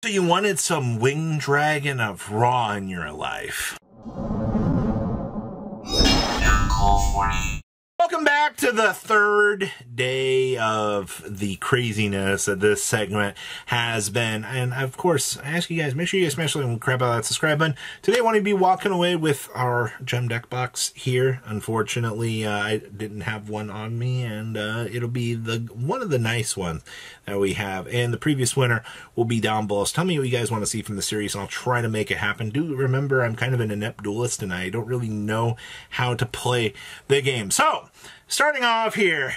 So you wanted some Winged Dragon of Raw in your life. Welcome back to the third day of the craziness that this segment has been. And of course, I ask you guys, make sure you guys smash and grab out that subscribe button. Today I want to be walking away with our gem deck box here. Unfortunately, I didn't have one on me, and it'll be one of the nice ones that we have. And the previous winner will be down below. So tell me what you guys want to see from the series, and I'll try to make it happen. Do remember, I'm kind of an inept duelist, and I don't really know how to play the game. So, starting off here,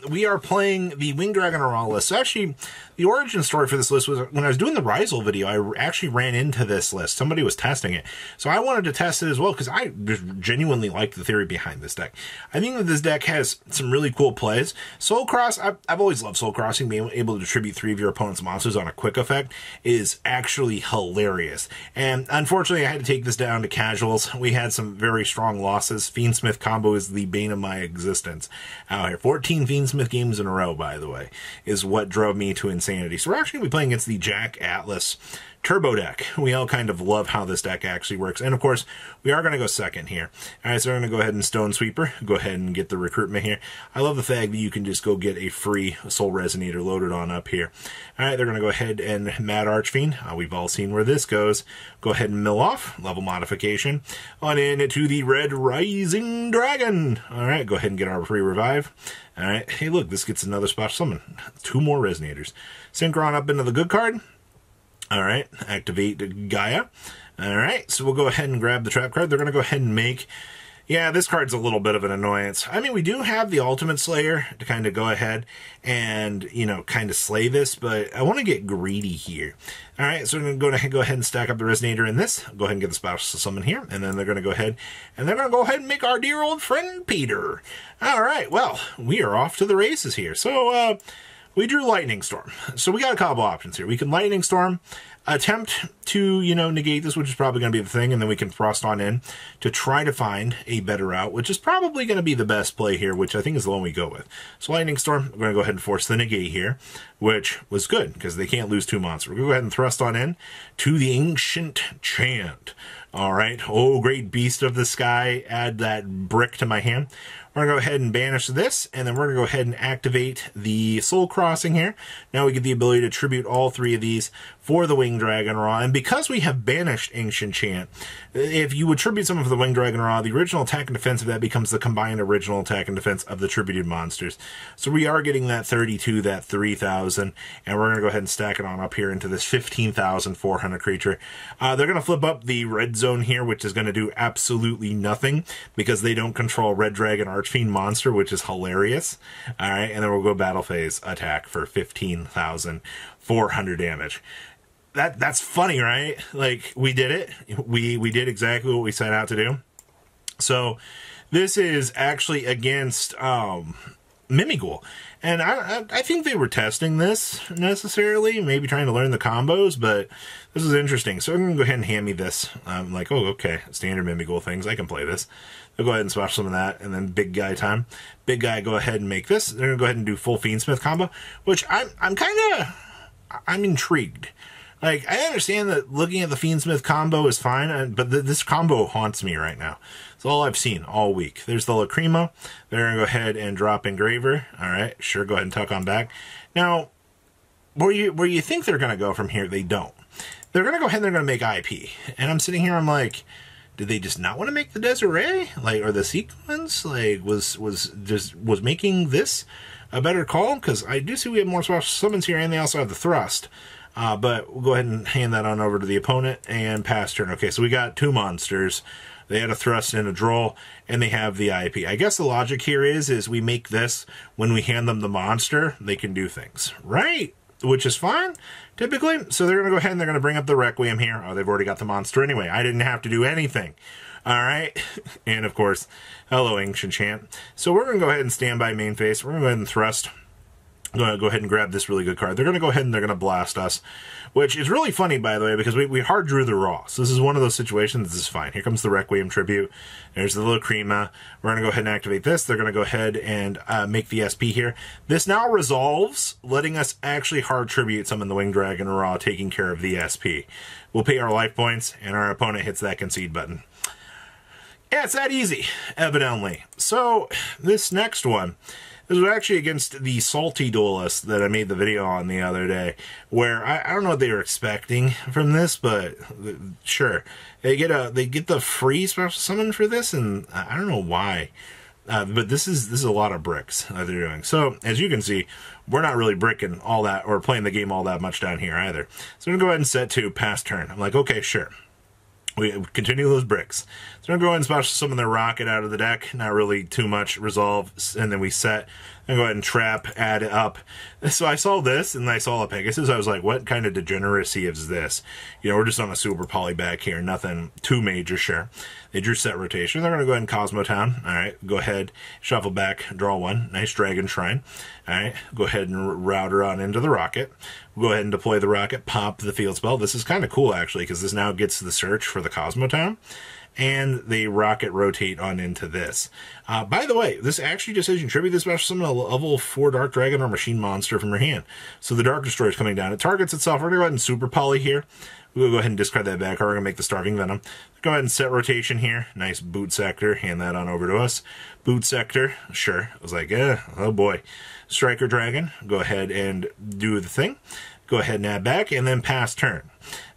we are playing the Winged Dragon of Raw list. So actually, the origin story for this list was when I was doing the Rizal video, I actually ran into this list. Somebody was testing it. So I wanted to test it as well because I just genuinely like the theory behind this deck. I think that this deck has some really cool plays. Soul Cross, I've always loved Soul Crossing. Being able to tribute 3 of your opponent's monsters on a quick effect is actually hilarious. And unfortunately, I had to take this down to casuals. We had some very strong losses. Fiendsmith combo is the bane of my existence out here. 14 Fiendsmith games in a row, by the way, is what drove me to insanity. So we're actually going to be playing against the Jack Atlas Turbo deck. We all kind of love how this deck actually works. And of course, we are going to go second here. All right, so we're going to go ahead and Stone Sweeper. Go ahead and get the recruitment here. I love the fact that you can just go get a free Soul Resonator loaded on up here. All right, they're going to go ahead and Mad Archfiend. We've all seen where this goes. Go ahead and mill off. Level modification. On in to the Red Rising Dragon. All right, go ahead and get our free revive. All right, hey, look, this gets another spot summon. 2 more Resonators. Synchron up into the good card. All right, activate Gaia. All right, so we'll go ahead and grab the trap card. They're going to go ahead and make... Yeah, this card's a little bit of an annoyance. I mean, we do have the Ultimate Slayer to kind of go ahead and, you know, kind of slay this, but I want to get greedy here. All right, so we're going to go ahead and stack up the Resonator in this. Go ahead and get the Spouse Summon here, and then they're going to go ahead and make our dear old friend Peter. All right, well, we are off to the races here. So, we drew Lightning Storm. So we got a couple options here. We can Lightning Storm, attempt to, you know, negate this, which is probably going to be the thing, and then we can thrust on in to try to find a better route, which is probably going to be the best play here, which I think is the one we go with. So Lightning Storm, we're going to go ahead and force the negate here, which was good, because they can't lose 2 monsters. We're going to go ahead and thrust on in to the Ancient Chant. All right. Oh, great beast of the sky. Add that brick to my hand. We're going to go ahead and banish this, and then we're going to go ahead and activate the Soul Crossing here. Now we get the ability to tribute all 3 of these for the Winged Dragon Raw. And because we have banished Ancient Chant, if you would tribute someone for the Winged Dragon Raw, the original attack and defense of that becomes the combined original attack and defense of the tributed monsters. So we are getting that 32, that 3,000, and we're going to go ahead and stack it on up here into this 15,400 creature. They're going to flip up the red zone here, which is going to do absolutely nothing because they don't control Red Dragon Archfiend monster, which is hilarious. All right, and then we'll go battle phase attack for 15,400 damage. That's funny, right? Like, we did it. We did exactly what we set out to do. So this is actually against Mimighoul. And I think they were testing this necessarily, maybe trying to learn the combos, but this is interesting. So I'm going to go ahead and hand me this. I'm like, oh, okay, standard Mimighoul things. I can play this. I'll go ahead and smash some of that, and then big guy time. Big guy, go ahead and make this. They're going to go ahead and do full Fiendsmith combo, which I'm intrigued. Like, I understand that looking at the Fiendsmith combo is fine, but this combo haunts me right now. It's all I've seen all week. There's the Lacrimo. They're going to go ahead and drop Engraver. All right, sure, go ahead and tuck on back. Now, where you think they're going to go from here, they don't. They're going to go ahead and they're going to make IP. And I'm sitting here, I'm like, did they just not want to make the Desiree? Like, or the sequence? Like, was making this a better call? Because I do see we have more special summons here, and they also have the thrust. But we'll go ahead and hand that on over to the opponent and pass turn. Okay, so we got 2 monsters. They had a thrust and a draw, and they have the IP. I guess the logic here is we make this, when we hand them the monster, they can do things, right? Which is fine, typically. So they're going to go ahead and they're going to bring up the Requiem here. Oh, they've already got the monster anyway. I didn't have to do anything. All right. And, of course, hello, Ancient Chant. So we're going to go ahead and stand by main phase. We're going to go ahead and thrust Go ahead and grab this really good card. They're going to go ahead and they're going to blast us, which is really funny, by the way, because we hard drew the raw. So this is one of those situations. This is fine. Here comes the Requiem Tribute. There's the little Crema. We're going to go ahead and activate this. They're going to go ahead and make the SP here. This now resolves, letting us actually hard tribute summon the Winged Dragon raw, taking care of the SP. We'll pay our life points, and our opponent hits that concede button. Yeah, it's that easy, evidently. So this next one, this was actually against the Salty Duelist that I made the video on the other day, where I don't know what they were expecting from this, but sure. They get the free special summon for this, and I don't know why. But this is a lot of bricks that they're doing. So, as you can see, we're not really bricking all that, or playing the game all that much down here either. So I'm going to go ahead and set to pass turn. I'm like, okay, sure. We continue those bricks. So I'm going to go ahead and special summon their rocket out of the deck. Not really too much. Resolve, and then we set. And go ahead and trap, add it up. So I saw this, and I saw a Pegasus. I was like, what kind of degeneracy is this? You know, we're just on a super poly back here. Nothing too major, sure. They drew set rotation. They're going to go ahead and Cosmotown. All right, go ahead, shuffle back, draw one. Nice Dragon Shrine. All right, go ahead and route her on into the rocket. We'll go ahead and deploy the rocket, pop the field spell. This is kind of cool, actually, because this now gets the search for the Cosmotown. And the rocket rotate on into this. By the way, this actually just says you tribute this special summon a level 4 Dark Dragon or Machine Monster from your hand. So the Dark Destroyer is coming down. It targets itself. We're going to go ahead and Super Poly here. We'll go ahead and discard that back. We're going to make the Starving Venom. Go ahead and set rotation here. Nice Boot Sector. Hand that on over to us. Boot Sector. Sure. I was like, oh boy. Striker Dragon. Go ahead and do the thing. Go ahead and add back, and then pass turn.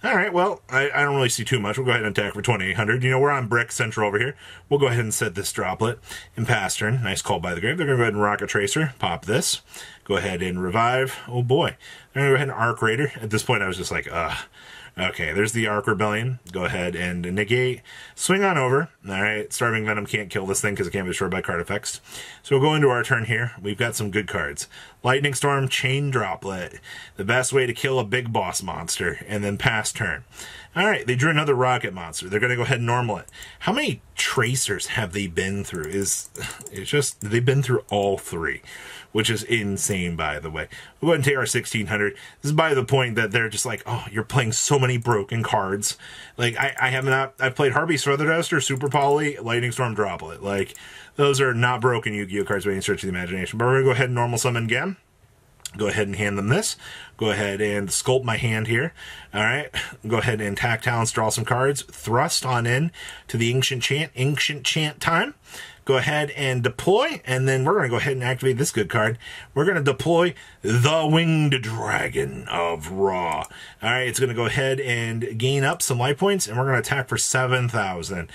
All right, well, I don't really see too much. We'll go ahead and attack for 2,800. You know, we're on brick central over here. We'll go ahead and set this droplet and pass turn. Nice call by the grave. They're going to go ahead and Rocket Tracer. Pop this. Go ahead and revive. Oh, boy. They're going to go ahead and Arc Raider. At this point, I was just like, ugh. Okay, there's the Arc Rebellion. Go ahead and negate. Swing on over. All right, Starving Venom can't kill this thing because it can't be destroyed by card effects. So we'll go into our turn here. We've got some good cards. Lightning Storm, Chain Droplet. The best way to kill a big boss monster. And then pass turn. All right, they drew another Rocket Monster. They're going to go ahead and normal it. How many Tracers have they been through? They've been through all three, which is insane, by the way. We'll go ahead and take our 1,600. This is by the point that they're just like, oh, you're playing so many broken cards. Like, I've played Harpy's Feather Duster, Super Poly, Lightning Storm, Droplet. Like, those are not broken Yu-Gi-Oh cards by any stretch of the imagination. But we're going to go ahead and normal summon again. Go ahead and hand them this. Go ahead and sculpt my hand here. All right. Go ahead and Tack Talents, draw some cards. Thrust on in to the Ancient Chant time. Go ahead and deploy, and then we're going to go ahead and activate this good card. We're going to deploy the Winged Dragon of Ra. All right, it's going to go ahead and gain up some life points, and we're going to attack for 7,000.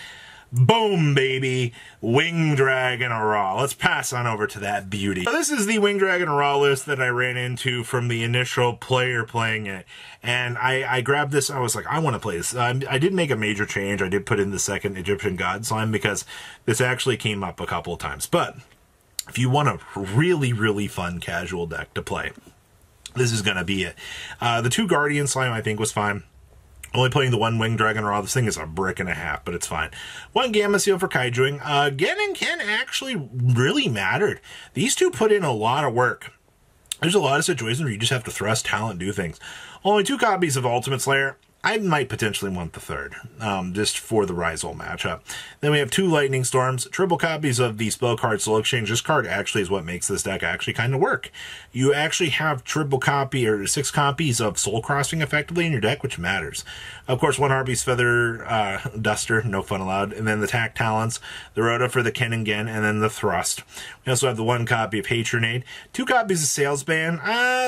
Boom, baby. Winged Dragon of Ra. Let's pass on over to that beauty. So this is the Winged Dragon of Ra list that I ran into from the initial player playing it. And I grabbed this. I was like, I want to play this. I did make a major change. I did put in the second Egyptian God Slime because this actually came up a couple of times. But if you want a really, really fun casual deck to play, this is going to be it. The 2 Guardian Slime, I think, was fine. Only playing the 1 Winged Dragon Raw. This thing is a brick and a half, but it's fine. 1 Gamma Seal for Kaijuing. Gen and Ken actually really mattered. These two put in a lot of work. There's a lot of situations where you just have to thrust, talent, do things. Only 2 copies of Ultimate Slayer. I might potentially want the 3rd, just for the Rizal matchup. Then we have 2 Lightning Storms, triple copies of the Spell Card Soul Exchange. This card actually is what makes this deck actually kind of work. You actually have triple copy, or 6 copies of Soul Crossing effectively in your deck, which matters. Of course, 1 Harpy's Feather Duster, no fun allowed. And then the Tack Talents, the Rhoda for the Ken and Gen, and then the Thrust. We also have the 1 copy of Patronade, 2 copies of Salesman.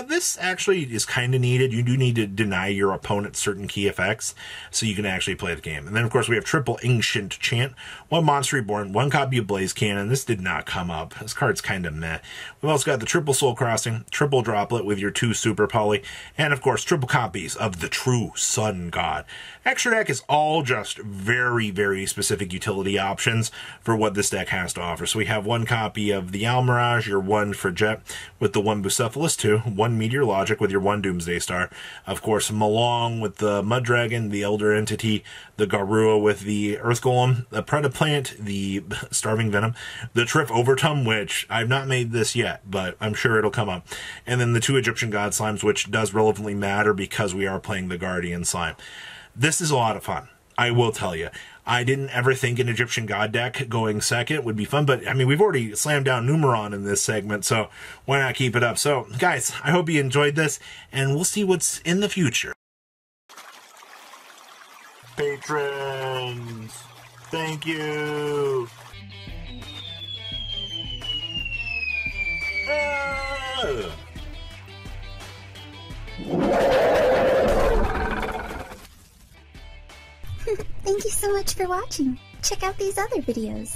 This actually is kind of needed. You do need to deny your opponent certain key effects so you can actually play the game. And then, of course, we have triple Ancient Chant, 1 Monster Reborn, 1 copy of Blaze Cannon. This did not come up. This card's kind of meh. We've also got the triple Soul Crossing, triple Droplet with your 2 Super Poly, and, of course, triple copies of the True Sun God. Extra deck is all just very, very specific utility options for what this deck has to offer. So we have 1 copy of the Almirage, your 1 for Jet with the 1 Bucephalus 2, 1 Meteor Logic with your 1 Doomsday Star, of course, Malong with the Mud Dragon, the Elder Entity, the Garua with the Earth Golem, the Predaplant, the Starving Venom, the Trip Overtum, which I've not made this yet, but I'm sure it'll come up, and then the 2 Egyptian God Slimes, which does relevantly matter because we are playing the Guardian Slime. This is a lot of fun, I will tell you. I didn't ever think an Egyptian God deck going second would be fun, but I mean, we've already slammed down Numeron in this segment, so why not keep it up? So, guys, I hope you enjoyed this, and we'll see what's in the future. Patrons, thank you. Thank you so much for watching. Check out these other videos.